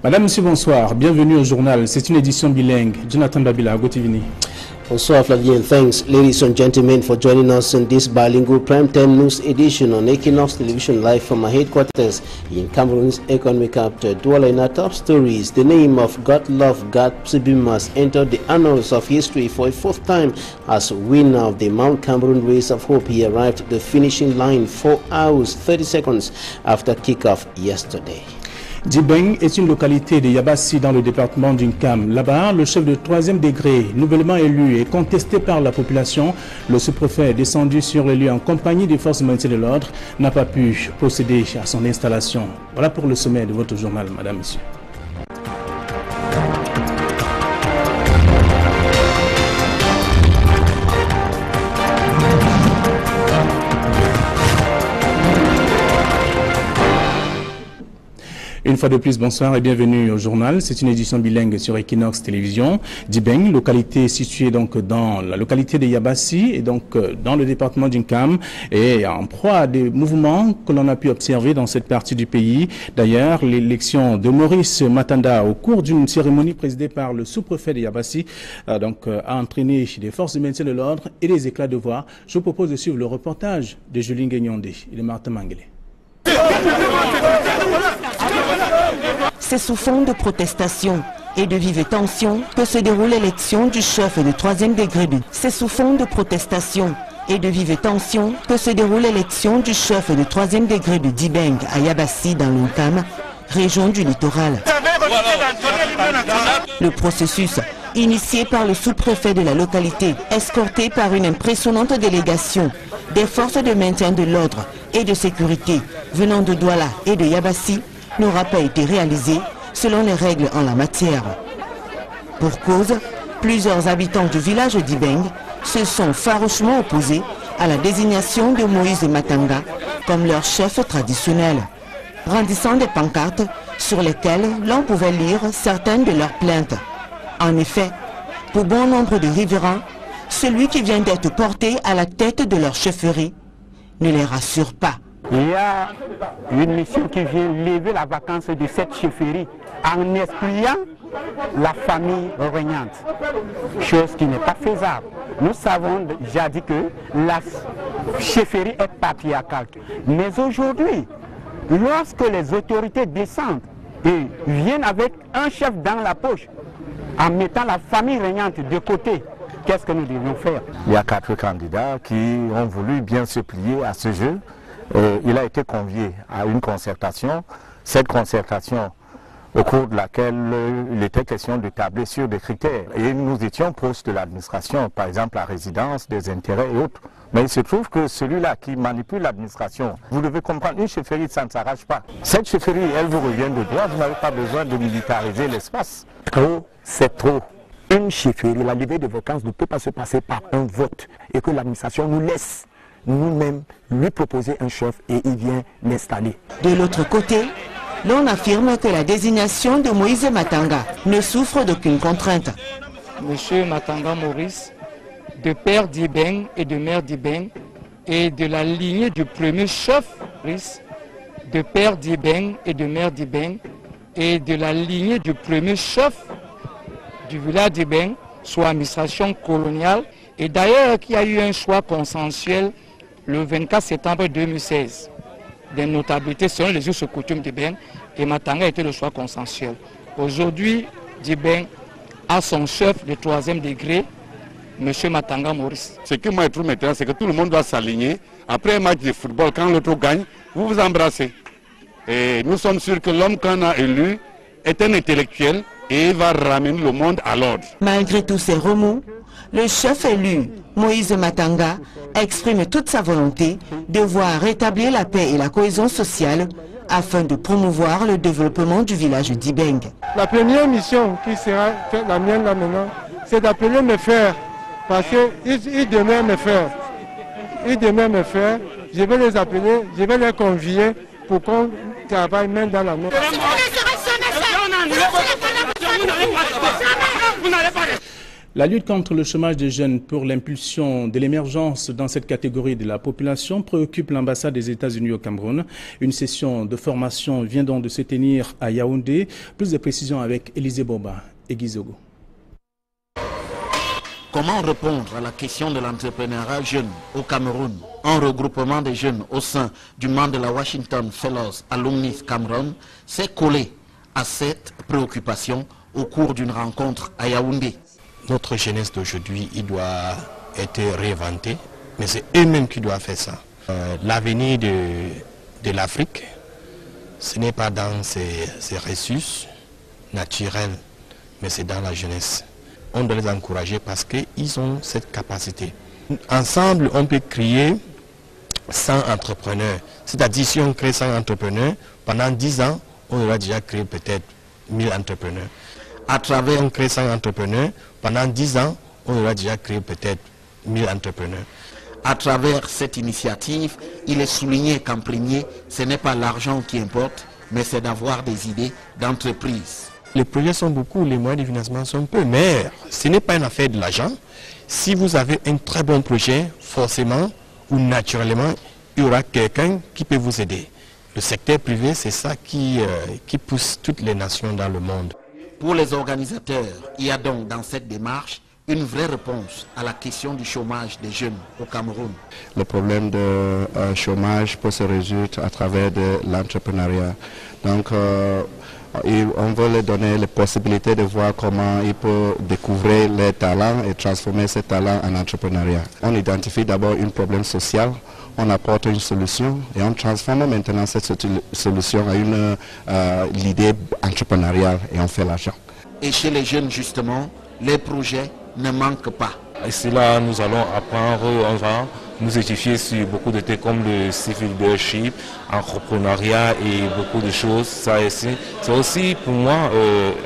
Madame, monsieur, bonsoir. Bienvenue au journal. C'est une édition bilingue. Jonathan Babila, Gotivini. Bonsoir Flavien, thanks ladies and gentlemen for joining us in this bilingual primetime news edition on Equinox Television live from our headquarters in Cameroon's economic capital. Douala. In our top stories, the name of Godlove Gatsibimas entered the annals of history for a fourth time as winner of the Mount Cameroon Race of Hope. He arrived at the finishing line 4 hours 30 seconds after kickoff yesterday. Dibeng est une localité de Yabassi dans le département d'Unkam. Là-bas, le chef de 3e degré, nouvellement élu et contesté par la population, le sous-préfet descendu sur le lieu en compagnie des forces de maintien de l'ordre, n'a pas pu procéder à son installation. Voilà pour le sommet de votre journal, madame, monsieur. Une fois de plus, bonsoir et bienvenue au journal. C'est une édition bilingue sur Equinox Télévision. Dibeng, localité située donc dans la localité de Yabassi et donc dans le département d'Unkam, et en proie à des mouvements que l'on a pu observer dans cette partie du pays. D'ailleurs, l'élection de Maurice Matanda au cours d'une cérémonie présidée par le sous-préfet de Yabassi a entraîné des forces de maintien de l'ordre et des éclats de voix. Je vous propose de suivre le reportage de Julien Guignondé et de Martin Mangele. C'est sous fond de protestation et de vives tensions que se déroule l'élection du chef de 3e degré de. C'est sous fond de protestation et de vives tensions que se déroule l'élection du chef de 3e degré de Dibeng à Yabassi dans l'Unkam, région du littoral. Le processus, initié par le sous-préfet de la localité, escorté par une impressionnante délégation des forces de maintien de l'ordre et de sécurité venant de Douala et de Yabassi, n'aura pas été réalisé selon les règles en la matière. Pour cause, plusieurs habitants du village d'Ibeng se sont farouchement opposés à la désignation de Moïse Matanga comme leur chef traditionnel, brandissant des pancartes sur lesquelles l'on pouvait lire certaines de leurs plaintes. En effet, pour bon nombre de riverains, celui qui vient d'être porté à la tête de leur chefferie ne les rassure pas. Il y a une mission qui vient lever la vacance de cette chefferie en excluant la famille régnante, chose qui n'est pas faisable. Nous savons déjà dit que la chefferie est patriarcale. Mais aujourd'hui, lorsque les autorités descendent et viennent avec un chef dans la poche, en mettant la famille régnante de côté, qu'est-ce que nous devons faire? Il y a 4 candidats qui ont voulu bien se plier à ce jeu. Il a été convié à une concertation. Cette concertation, au cours de laquelle il était question de tabler sur des critères. Et nous étions proches de l'administration, par exemple la résidence, des intérêts et autres. Mais il se trouve que celui-là qui manipule l'administration, vous devez comprendre, une chefferie, ça ne s'arrache pas. Cette chefferie, elle vous revient de droit, vous n'avez pas besoin de militariser l'espace. Trop, c'est trop. Une chefferie, la levée de vacances ne peut pas se passer par un vote et que l'administration nous laisse nous-mêmes lui proposer un chef et il vient l'installer. De l'autre côté, l'on affirme que la désignation de Moïse Matanga ne souffre d'aucune contrainte. Monsieur Matanga Maurice, de père d'Ibeng et de mère d'Ibeng, et de la lignée du premier chef, de père d'Ibeng et de mère d'Ibeng, et de la lignée du premier chef du village d'Ibeng, soit administration coloniale, et d'ailleurs qu'il y a eu un choix consensuel le 24 septembre 2016 des notabilités selon les us et coutumes d'Ibeng, et Matanga était le choix consensuel. Aujourd'hui, Dibeng a son chef de 3e degré, M. Matanga Maurice. Ce que moi je trouve maintenant, c'est que tout le monde doit s'aligner. Après un match de football, quand l'autre gagne, vous vous embrassez. Et nous sommes sûrs que l'homme qu'on a élu est un intellectuel et il va ramener le monde à l'ordre. Malgré tous ces remous, le chef élu, Moïse Matanga, exprime toute sa volonté de voir rétablir la paix et la cohésion sociale afin de promouvoir le développement du village d'Ibeng. La première mission qui sera la mienne là maintenant, c'est d'appeler mes frères, parce qu'ils demeurent mes frères. Ils demeurent mes frères, je vais les appeler, je vais les convier pour qu'on travaille main dans la main. La lutte contre le chômage des jeunes pour l'impulsion de l'émergence dans cette catégorie de la population préoccupe l'ambassade des États-Unis au Cameroun. Une session de formation vient donc de se tenir à Yaoundé. Plus de précisions avec Élisée Boba et Guizogo. Comment répondre à la question de l'entrepreneuriat jeune au Cameroun? Un regroupement de jeunes au sein du Mandela Washington Fellows Alumni Cameroun s'est collé à cette préoccupation au cours d'une rencontre à Yaoundé. Notre jeunesse d'aujourd'hui, il doit être réinventé, mais c'est eux-mêmes qui doivent faire ça. L'avenir de l'Afrique, ce n'est pas dans ses ressources naturelles, mais c'est dans la jeunesse. On doit les encourager parce qu'ils ont cette capacité. Ensemble, on peut créer 100 entrepreneurs. C'est-à-dire, si on crée 100 entrepreneurs, pendant 10 ans, on aura déjà créé peut-être 1000 entrepreneurs. À travers, on crée 100 entrepreneurs, pendant 10 ans, on aura déjà créé peut-être 1000 entrepreneurs. À travers cette initiative, il est souligné qu'en premier, ce n'est pas l'argent qui importe, mais c'est d'avoir des idées d'entreprise. Les projets sont beaucoup, les moyens de financement sont peu, mais ce n'est pas une affaire de l'argent. Si vous avez un très bon projet, forcément ou naturellement, il y aura quelqu'un qui peut vous aider. Le secteur privé, c'est ça qui pousse toutes les nations dans le monde. Pour les organisateurs, il y a donc dans cette démarche une vraie réponse à la question du chômage des jeunes au Cameroun. Le problème de chômage peut se résoudre à travers de l'entrepreneuriat. Donc, on veut leur donner les possibilités de voir comment ils peuvent découvrir leurs talents et transformer ces talents en entrepreneuriat. On identifie d'abord un problème social, on apporte une solution et on transforme maintenant cette solution à l'idée entrepreneuriale et on fait l'argent. Et chez les jeunes justement, les projets ne manquent pas. Ici là, nous allons apprendre, on va nous édifier sur beaucoup de thèmes comme le civil leadership, entrepreneuriat et beaucoup de choses. C'est aussi pour moi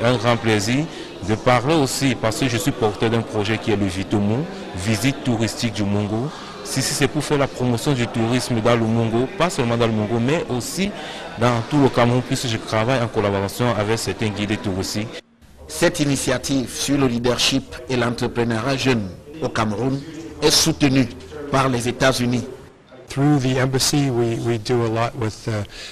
un grand plaisir de parler aussi parce que je suis porteur d'un projet qui est le Vitomo, visite touristique du Mongo. Si c'est pour faire la promotion du tourisme dans le Mongo, pas seulement dans le Mongo, mais aussi dans tout le Cameroun, puisque je travaille en collaboration avec certains guides touristiques. Cette initiative sur le leadership et l'entrepreneuriat jeune au Cameroun est soutenue par les États-Unis. Through the embassy, we do a lot with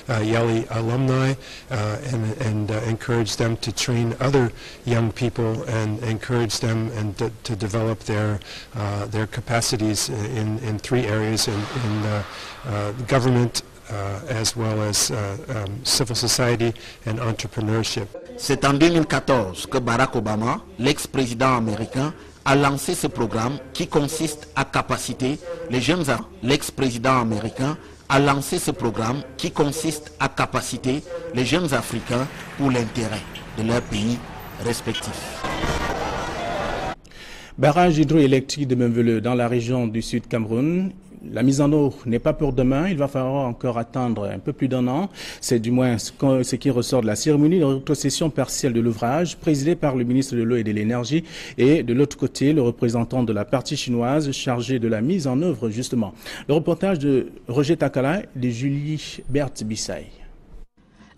Yali alumni and encourage them to train other young people and encourage them and to develop their capacities in 3 areas in government as well as civil society and entrepreneurship. C'est en 2014 que Barack Obama, l'ex-président américain, a lancé ce programme qui consiste à capaciter les jeunes. L'ex-président américain a lancé ce programme qui consiste à capaciter les jeunes Africains pour l'intérêt de leur pays respectif. Barrage hydroélectrique de Menveleu dans la région du Sud Cameroun. La mise en eau n'est pas pour demain, il va falloir encore attendre un peu plus d'1 an. C'est du moins ce qui ressort de la cérémonie de rétrocession partielle de l'ouvrage présidée par le ministre de l'Eau et de l'Énergie et de l'autre côté le représentant de la partie chinoise chargé de la mise en œuvre justement. Le reportage de Roger Takala et de Julie Berthe-Bissaï.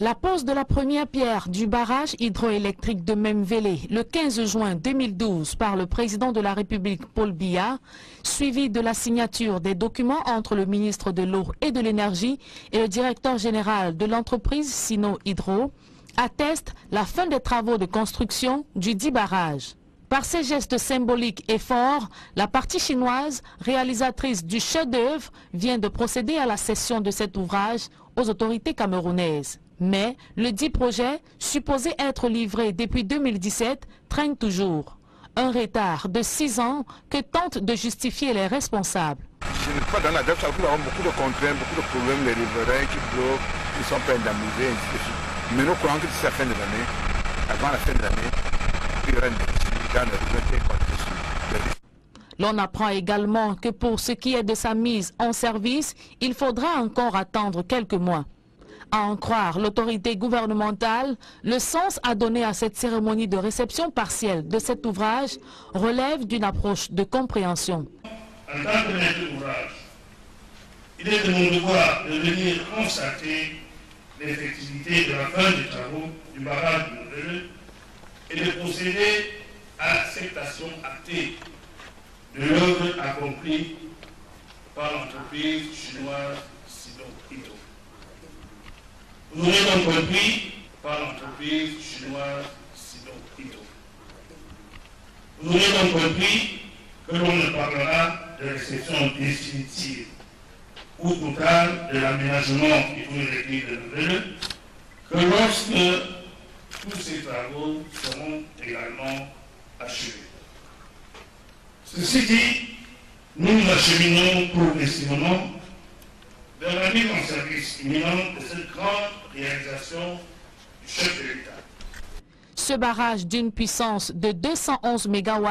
La pose de la première pierre du barrage hydroélectrique de Memvele le 15 juin 2012 par le président de la République Paul Biya, suivi de la signature des documents entre le ministre de l'Eau et de l'Énergie et le directeur général de l'entreprise Sino Hydro, atteste la fin des travaux de construction du dit barrage. Par ces gestes symboliques et forts, la partie chinoise, réalisatrice du chef-d'œuvre, vient de procéder à la cession de cet ouvrage aux autorités camerounaises. Mais le dit projet, supposé être livré depuis 2017, traîne toujours. Un retard de 6 ans que tentent de justifier les responsables. Je ne suis pas dans la dette, nous avons beaucoup de contraintes, beaucoup de problèmes, les riverains qui bloquent, qui ne sont pas indemnisés, ainsi de suite. Mais nous croyons que d'ici la fin de l'année, avant la fin de l'année, il y aura une décision dans le revenu. L'on apprend également que pour ce qui est de sa mise en service, il faudra encore attendre quelques mois. À en croire l'autorité gouvernementale, le sens à donner à cette cérémonie de réception partielle de cet ouvrage relève d'une approche de compréhension. En tant que maître d'ouvrage, il est de mon devoir de venir constater l'effectivité de la fin des travaux du barrage de Menveleu et de procéder acceptation actée de l'œuvre accomplie par l'entreprise chinoise Sidon Ito. Vous aurez donc compris par l'entreprise chinoise Sidon Ito. Vous aurez donc compris que l'on ne parlera de réception définitive ou totale de l'aménagement hydroélectrique de Nouvelle que lorsque tous ces travaux seront également achevés. Ceci dit, nous nous acheminons progressivement vers la mise en service imminente de cette grande réalisation du chef de l'État. Ce barrage d'une puissance de 211 MW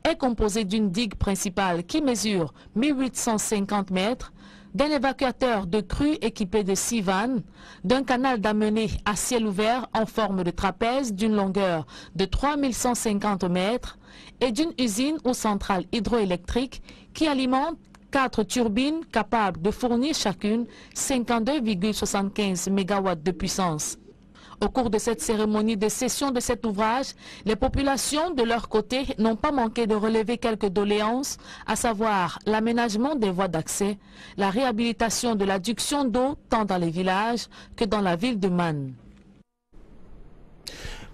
est composé d'une digue principale qui mesure 1850 mètres, d'un évacuateur de crue équipé de 6 vannes, d'un canal d'amenée à ciel ouvert en forme de trapèze d'une longueur de 3150 mètres et d'une usine ou centrale hydroélectrique qui alimente 4 turbines capables de fournir chacune 52,75 MW de puissance. Au cours de cette cérémonie de cession de cet ouvrage, les populations de leur côté n'ont pas manqué de relever quelques doléances, à savoir l'aménagement des voies d'accès, la réhabilitation de l'adduction d'eau tant dans les villages que dans la ville de Man.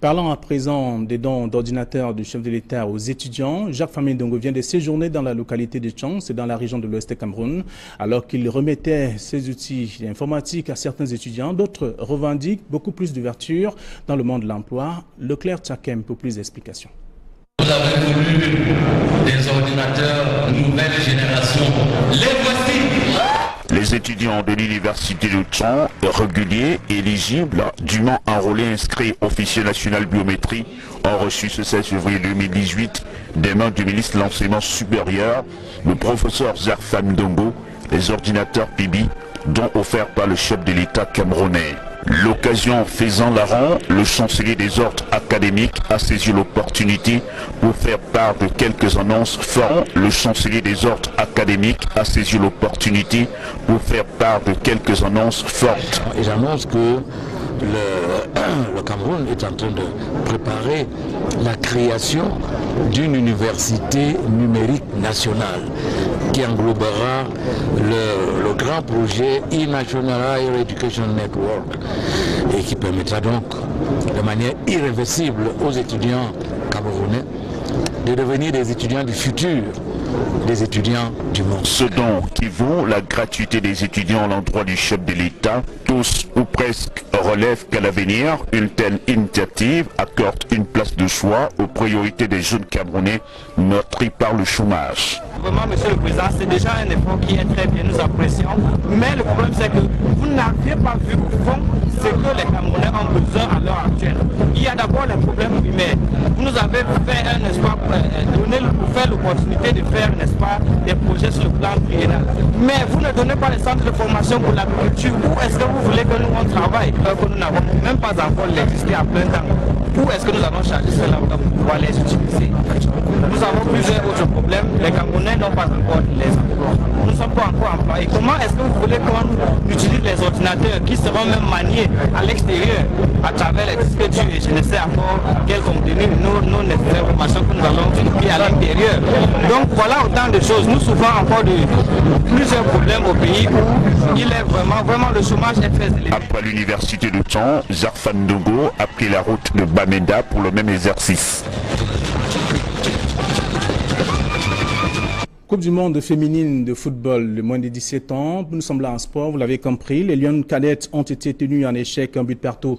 Parlant à présent des dons d'ordinateurs du chef de l'État aux étudiants, Jacques Famindongo vient de séjourner dans la localité de Tchang, c'est dans la région de l'Ouest Cameroun. Alors qu'il remettait ces outils informatiques à certains étudiants, d'autres revendiquent beaucoup plus d'ouverture dans le monde de l'emploi. Leclerc Tchakem pour plus d'explications. Vous avez voulu des ordinateurs nouvelle génération. Les voici! Les étudiants de l'université de Tchang, réguliers, éligibles, dûment enrôlés, inscrits au fichier national biométrie, ont reçu ce 16 février 2018 des mains du ministre de l'enseignement supérieur, le professeur Jacques Famindongo, les ordinateurs PIBI, dont offerts par le chef de l'État camerounais. L'occasion faisant la ronde, le chancelier des ordres académiques a saisi l'opportunité pour faire part de quelques annonces fortes. Le chancelier des ordres académiques a saisi l'opportunité pour faire part de quelques annonces fortes. Et j'annonce que le Cameroun est en train de préparer la création d'une université numérique nationale qui englobera le grand projet e-National Higher Education Network et qui permettra donc de manière irréversible aux étudiants camerounais de devenir des étudiants du futur, des étudiants du monde. Ce don qui vaut la gratuité des étudiants à l'endroit du chef de l'État, tous ou presque relève qu'à l'avenir, une telle initiative accorde une place de choix aux priorités des jeunes Camerounais meurtris par le chômage. Vraiment, Monsieur le Président, c'est déjà un effort qui est très bien, nous apprécions. Mais le problème, c'est que vous n'aviez pas vu au fond ce que les Camerounais ont besoin à l'heure actuelle. Il y a d'abord les problèmes primaires. Vous nous avez fait, n'est-ce pas, faire l'opportunité de faire, n'est-ce pas, des projets sur le plan triennal. Mais vous ne donnez pas les centres de formation pour l'agriculture. Où est-ce que vous voulez que nous on travaille, que nous n'avons même pas encore l'électricité à plein temps? Où est-ce que nous allons charger cela pour pouvoir les utiliser? Nous avons plusieurs autres problèmes. Les Camerounais n'ont pas encore les emplois. Nous ne sommes pas encore employés. Comment est-ce que vous voulez qu'on utilise les ordinateurs qui seront même maniés à l'extérieur à travers les disques durs et je ne sais encore quelles sont devenues nos informations que nous allons publier à l'intérieur. Donc voilà autant de choses. Nous souffrons encore de plusieurs problèmes au pays où il est vraiment le chômage est très élevé. Après l'université de Tchang, Jacques Famindongo a pris la route de Bamenda pour le même exercice. Coupe du monde féminine de football, le moins de 17 ans. Nous sommes là en sport, vous l'avez compris. Les Lions cadettes ont été tenues en échec, un but partout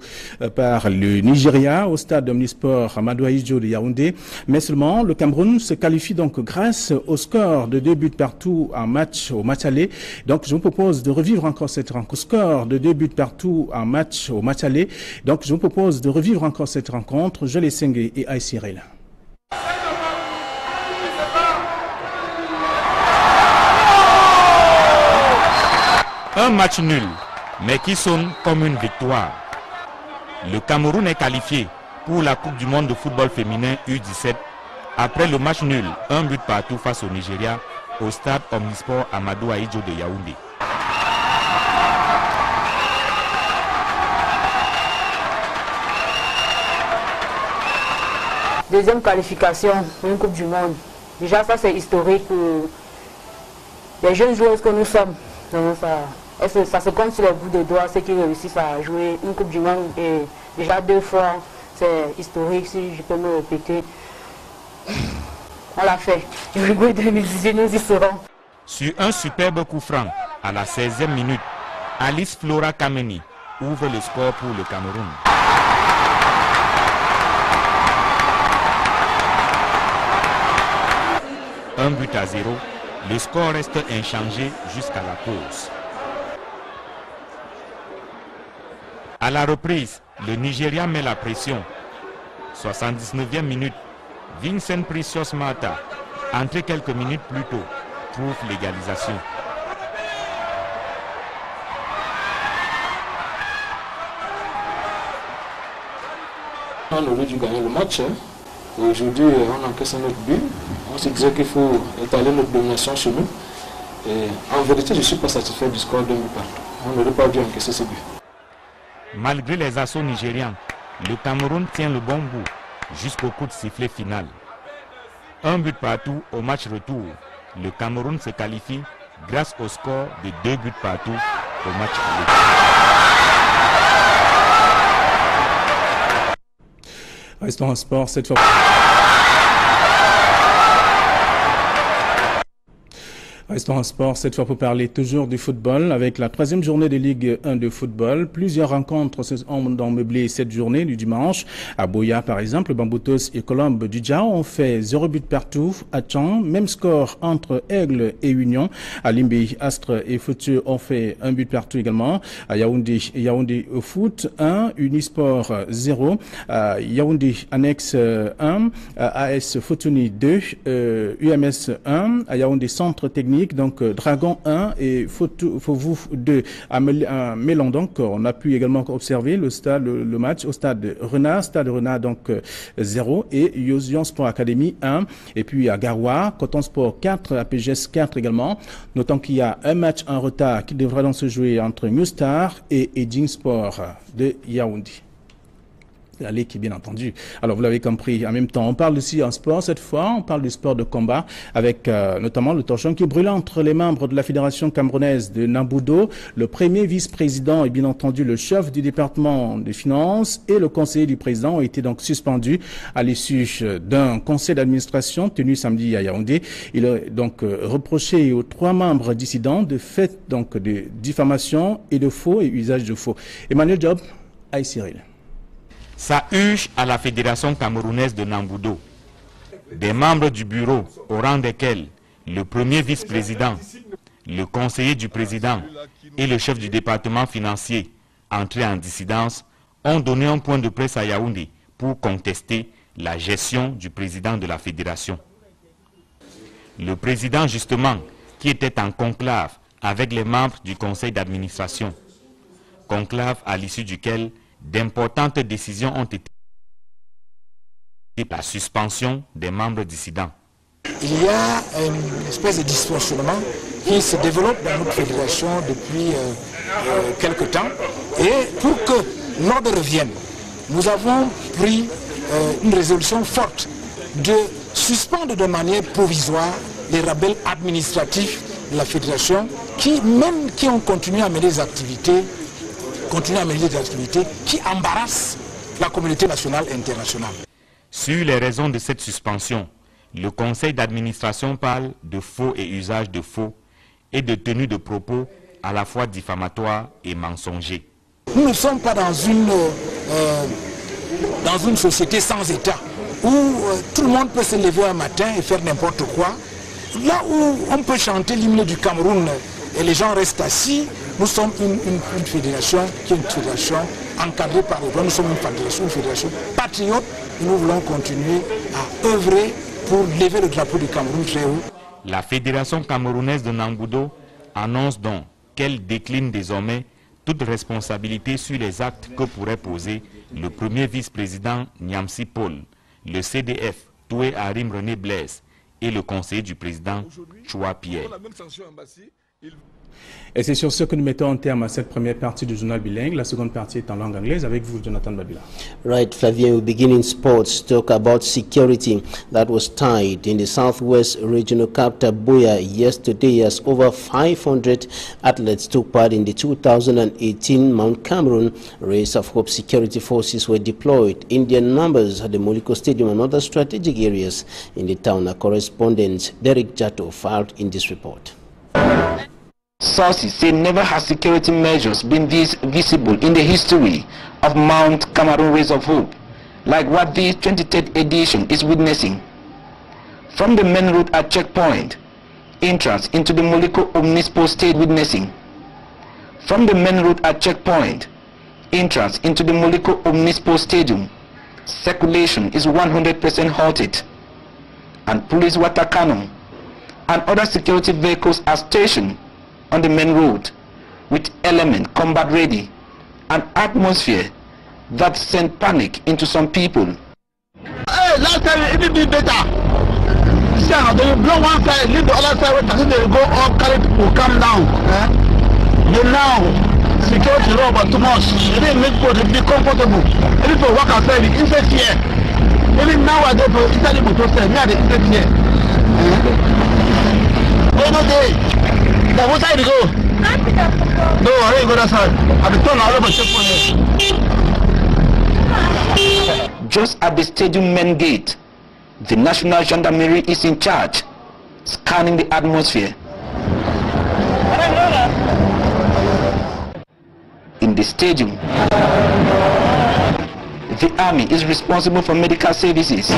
par le Nigeria au stade Omnisport Amadou Ahidjo de Yaoundé. Mais seulement, le Cameroun se qualifie donc grâce au score de 2 buts partout au match aller. Donc, je vous propose de revivre encore cette rencontre. Score de 2 buts partout au match aller. Donc, je vous propose de revivre encore cette rencontre. Jolie Sengue et Aïsirel. Un match nul, mais qui sonne comme une victoire. Le Cameroun est qualifié pour la Coupe du monde de football féminin U17 après le match nul, un but partout face au Nigeria au stade Omnisport Amadou Ahidjo de Yaoundé. Deuxième qualification pour une Coupe du Monde. Déjà, ça c'est historique pour les jeunes joueurs que nous sommes. Donc, ça se compte sur les bouts de doigts, ceux qui réussissent à jouer une Coupe du Monde. Et déjà 2 fois, c'est historique, si je peux me répéter. On l'a fait. Uruguay 2018, nous y serons. Sur un superbe coup franc, à la 16e minute, Alice Flora Kameni ouvre le score pour le Cameroun. Un but à 0, le score reste inchangé jusqu'à la pause. À la reprise, le Nigeria met la pression. 79e minute, Vincent Precious Mata, entré quelques minutes plus tôt, trouve l'égalisation. On aurait dû gagner le match. Aujourd'hui, on a encaissé notre but. On se disait qu'il faut étaler notre domination sur nous. Et en vérité, je ne suis pas satisfait du score de mi-temps. On n'aurait pas dû encaisser ce but. Malgré les assauts nigérians, le Cameroun tient le bon bout jusqu'au coup de sifflet final. Un but partout au match retour. Le Cameroun se qualifie grâce au score de 2 buts partout au match aller. Restons en sport cette fois. Restons en sport, cette fois pour parler toujours du football. Avec la 3e journée de Ligue 1 de football, plusieurs rencontres ont meublé cette journée du dimanche. À Boya, par exemple, Bamboutos et Colombe du Dja ont fait 0 but partout. À Tchan, même score entre Aigle et Union. À Limbi, Astre et Foutu ont fait 1 but partout également. À Yaoundé au foot, 1, Unisport 0. À Yaoundé Annexe 1, AS Fotuni 2, UMS 1. À Yaoundé Centre Technique, donc Dragon 1 et Fauvouf 2 à Mélan. Donc on a pu également observer le match au stade Renard donc 0 et Yosion Sport Academy 1, et puis à Garoua, Coton Sport 4, à PGS 4 également. Notons qu'il y a un match en retard qui devra donc se jouer entre New Star et Edging Sport de Yaoundé. L'équipe, bien entendu. Alors, vous l'avez compris, en même temps, on parle aussi en sport. Cette fois, on parle du sport de combat avec notamment le torchon qui brûle entre les membres de la Fédération camerounaise de Namboudo, le premier vice-président et bien entendu le chef du département des finances et le conseiller du président ont été donc suspendus à l'issue d'un conseil d'administration tenu samedi à Yaoundé. Il est donc reproché aux 3 membres dissidents de fait donc de diffamation et de faux et usage de faux. Emmanuel Job, Aïe Cyril. Ça huge à la Fédération camerounaise de Namboudo. Des membres du bureau, au rang desquels le premier vice-président, le conseiller du président et le chef du département financier, entrés en dissidence, ont donné un point de presse à Yaoundé pour contester la gestion du président de la fédération. Le président, justement, qui était en conclave avec les membres du conseil d'administration. Conclave à l'issue duquel d'importantes décisions ont été prises. La suspension des membres dissidents. Il y a une espèce de dysfonctionnement qui se développe dans notre fédération depuis quelque temps. Et pour que l'ordre revienne, nous avons pris une résolution forte de suspendre de manière provisoire les rabais administratifs de la fédération qui ont continué à mener des activités qui embarrassent la communauté nationale et internationale. Sur les raisons de cette suspension, le conseil d'administration parle de faux et usage de faux et de tenue de propos à la fois diffamatoires et mensongers. Nous ne sommes pas dans une société sans État où tout le monde peut se lever un matin et faire n'importe quoi. Là où on peut chanter l'hymne du Cameroun et les gens restent assis, nous sommes une fédération qui est une fédération encadrée par le droit. Nous sommes une fédération patriote et nous voulons continuer à œuvrer pour lever le drapeau du Cameroun très haut. La fédération camerounaise de Namboudo annonce donc qu'elle décline désormais toute responsabilité sur les actes que pourrait poser le premier vice-président Niamsi Paul, le CDF Toué Harim René Blaise et le conseiller du président Choua Pierre. Et c'est sur ce que nous mettons en terme à cette première partie du journal bilingue. La seconde partie est en langue anglaise avec vous, Jonathan Babila. Right, Flavien, we begin in sports. Talk about security that was tied in the southwest regional capital, Buea, yesterday as over 500 athletes took part in the 2018 Mount Cameroon Race of Hope. Security forces were deployed in their numbers at the Moliko Stadium and other strategic areas in the town. Our correspondent Derek Jato filed in this report. Sources say never has security measures been this visible in the history of Mount Cameroon Race of Hope, like what the 23rd edition is witnessing. From the main route at checkpoint, entrance into the Moliko Omnispo State witnessing. From the main route at checkpoint, entrance into the Moliko Omnispo Stadium, circulation is 100% halted, and police water cannon and other security vehicles are stationed on the main road with element combat ready, an atmosphere that sent panic into some people. Hey, last time it will be better. See, they will blow one side, leave the other side, they will go up, carry people, come down. But now, security law but too much. It didn't make people be comfortable. People walk outside, inside here. Even nowadays, for inside people to say, me are the inside here. No day. Now, what side to go? No, I ain't go that side. I'll be turning all over checkpoint. Just at the stadium main gate, the National Gendarmerie is in charge, scanning the atmosphere. In the stadium, the army is responsible for medical services.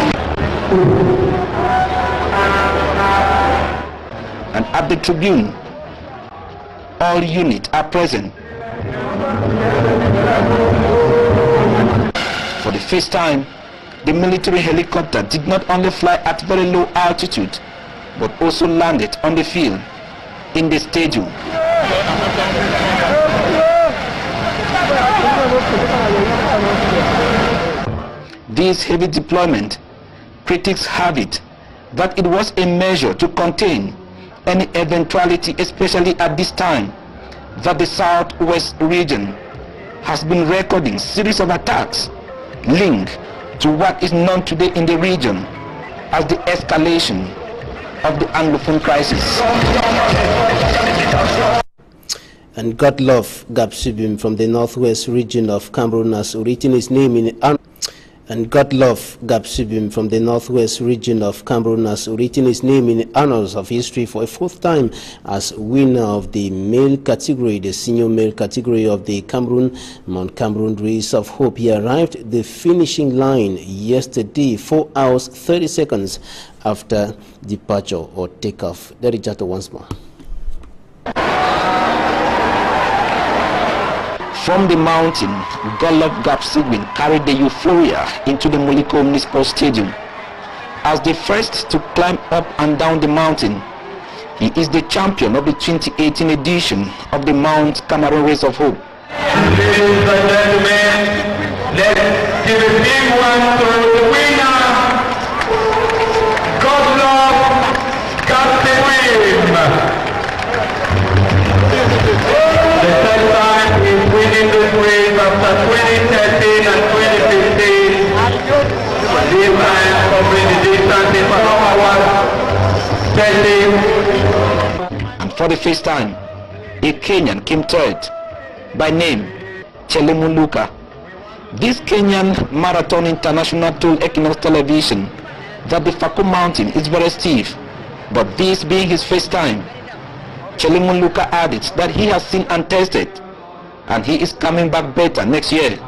And at the tribune, all units are present. For the first time, the military helicopter did not only fly at very low altitude, but also landed on the field in the stadium. This heavy deployment, critics have it that it was a measure to contain any eventuality, especially at this time that the southwest region has been recording series of attacks linked to what is known today in the region as the escalation of the Anglophone crisis. And Godlove Gapsubim from the northwest region of Cameroon has written his name in And Godlove Gapsubim from the northwest region of Cameroon has written his name in the annals of history for a fourth time as winner of the male category, the senior male category of the Cameroon Mount Cameroon Race of Hope. He arrived at the finishing line yesterday, 4 hours 30 seconds after departure or takeoff. Derijato once more. From the mountain, Godlove Gapsubim carried the euphoria into the Moliko Omnispo Stadium. As the first to climb up and down the mountain, he is the champion of the 2018 edition of the Mount Cameroon Race of Hope. Ladies and gentlemen, let's give a big one to the winner, Godlove Gapsubim. The third time he's winning this race after 2013 and 2015. This time covering the distance in 4 hours 30. And for the first time, a Kenyan came third, by name Chelemu Luka. This Kenyan Marathon International told Equinox Television that the Fako Mountain is very steep, but this being his first time, Chelemu Luka added that he has seen and tested, and he is coming back better next year.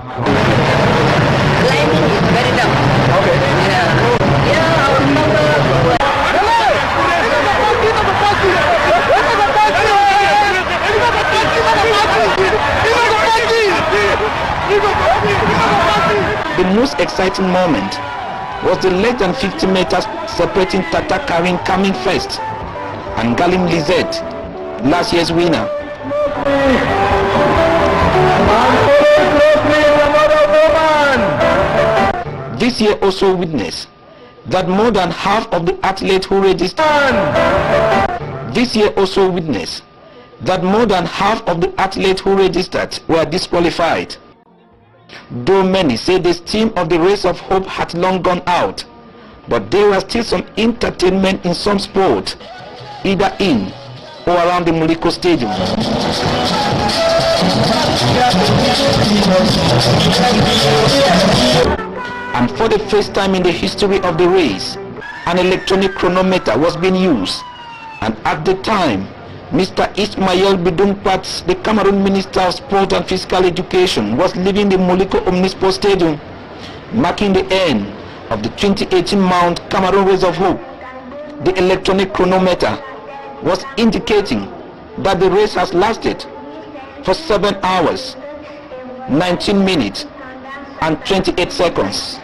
The most exciting moment was the less than 50 meters separating Tata Karim coming first and Galim Lizette, last year's winner. This year also witnessed that more than half of the athletes who registered that more than half of the athletes who registered were disqualified. Though many say the steam of the Race of Hope had long gone out, but there was still some entertainment in some sport, either in or around the Muliko Stadium. And for the first time in the history of the race, an electronic chronometer was being used. And at the time, Mr. Ismail Bidoumpats, the Cameroon Minister of Sport and Physical Education, was leaving the Muliko Omnisport Stadium, marking the end of the 2018 Mount Cameroon Race of Hope. The electronic chronometer was indicating that the race has lasted for 7 hours, 19 minutes, and 28 seconds.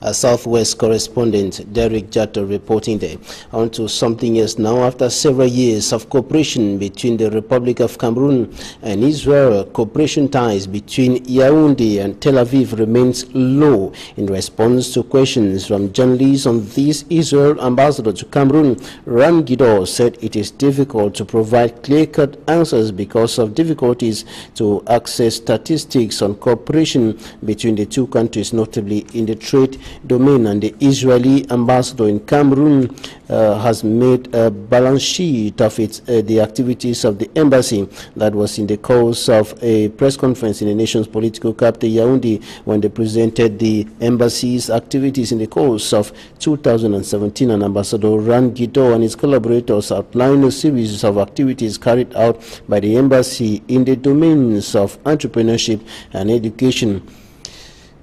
A Southwest correspondent Derek Jato reporting there. On to something else now. After several years of cooperation between the Republic of Cameroon and Israel, cooperation ties between Yaoundé and Tel Aviv remains low. In response to questions from journalists on this, Israel ambassador to Cameroon, Ran Guidor, said it is difficult to provide clear-cut answers because of difficulties to access statistics on cooperation between the two countries, notably in the trade domain. And the Israeli ambassador in Cameroon has made a balance sheet of the activities of the embassy. That was in the course of a press conference in the nation's political capital, Yaoundé, when they presented the embassy's activities in the course of 2017. And Ambassador Ran Guidor and his collaborators outlined a series of activities carried out by the embassy in the domains of entrepreneurship and education.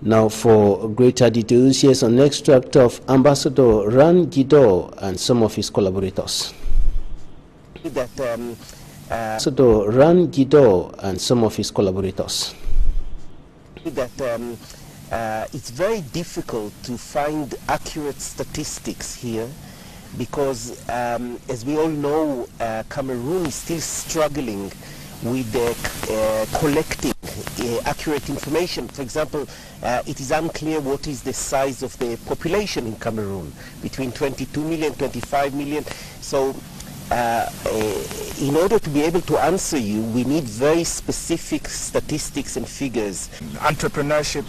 Now, for greater details, here's an extract of Ambassador Ran Guidor and some of his collaborators. Ambassador Ran Guidor and some of his collaborators. It's very difficult to find accurate statistics here because, as we all know, Cameroon is still struggling with collecting accurate information. For example, it is unclear what is the size of the population in Cameroon, between 22 million, 25 million. So in order to be able to answer you, we need very specific statistics and figures. Entrepreneurship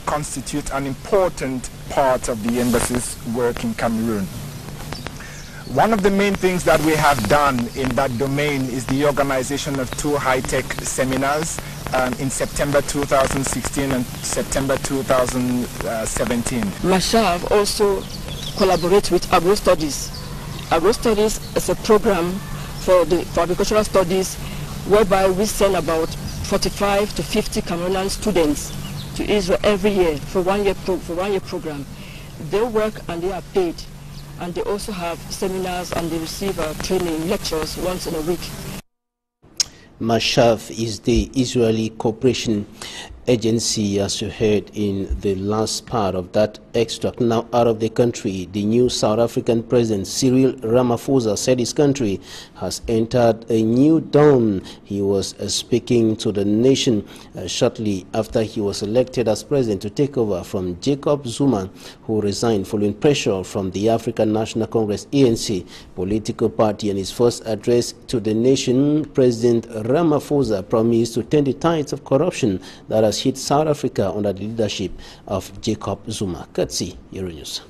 constitutes an important part of the embassy's work in Cameroon. One of the main things that we have done in that domain is the organization of 2 high-tech seminars in September 2016 and September 2017. Mashav also collaborates with Agro-Studies. Agro-Studies is a program for agricultural studies whereby we send about 45 to 50 Cameroonian students to Israel every year for one year program. They work and they are paid. And they also have seminars and they receive training lectures once in a week. Mashav is the Israeli cooperation agency, as you heard in the last part of that extract. Now out of the country, the new South African President Cyril Ramaphosa said his country has entered a new dawn. He was speaking to the nation shortly after he was elected as president to take over from Jacob Zuma, who resigned following pressure from the African National Congress ANC political party. In his first address to the nation, President Ramaphosa promised to turn the tides of corruption that has hit South Africa under the leadership of Jacob Zuma. Katsi, Euronews.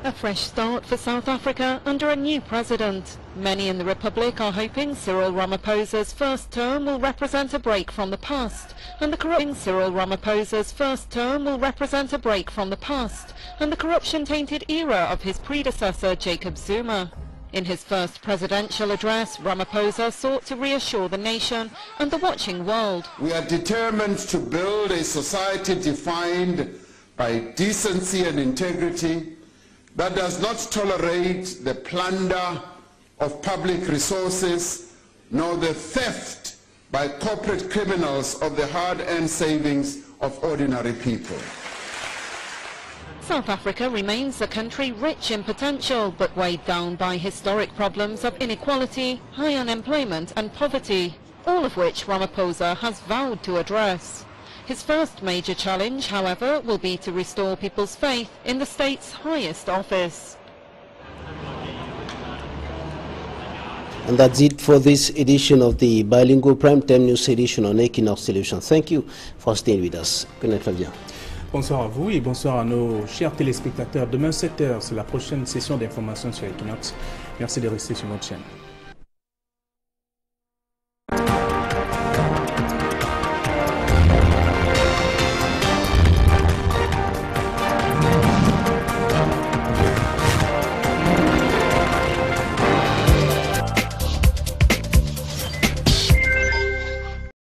A fresh start for South Africa under a new president. Many in the Republic are hoping Cyril Ramaphosa's first term will represent a break from the past, and the corruption-tainted era of his predecessor Jacob Zuma. In his first presidential address, Ramaphosa sought to reassure the nation and the watching world. We are determined to build a society defined by decency and integrity that does not tolerate the plunder of public resources nor the theft by corporate criminals of the hard-earned savings of ordinary people. South Africa remains a country rich in potential, but weighed down by historic problems of inequality, high unemployment and poverty, all of which Ramaphosa has vowed to address. His first major challenge, however, will be to restore people's faith in the state's highest office. And that's it for this edition of the Bilingual Primetime News edition on Equinox Television. Thank you for staying with us. Good night, Fabien. Bonsoir à vous et bonsoir à nos chers téléspectateurs. Demain 7h, c'est la prochaine session d'information sur Equinox. Merci de rester sur notre chaîne.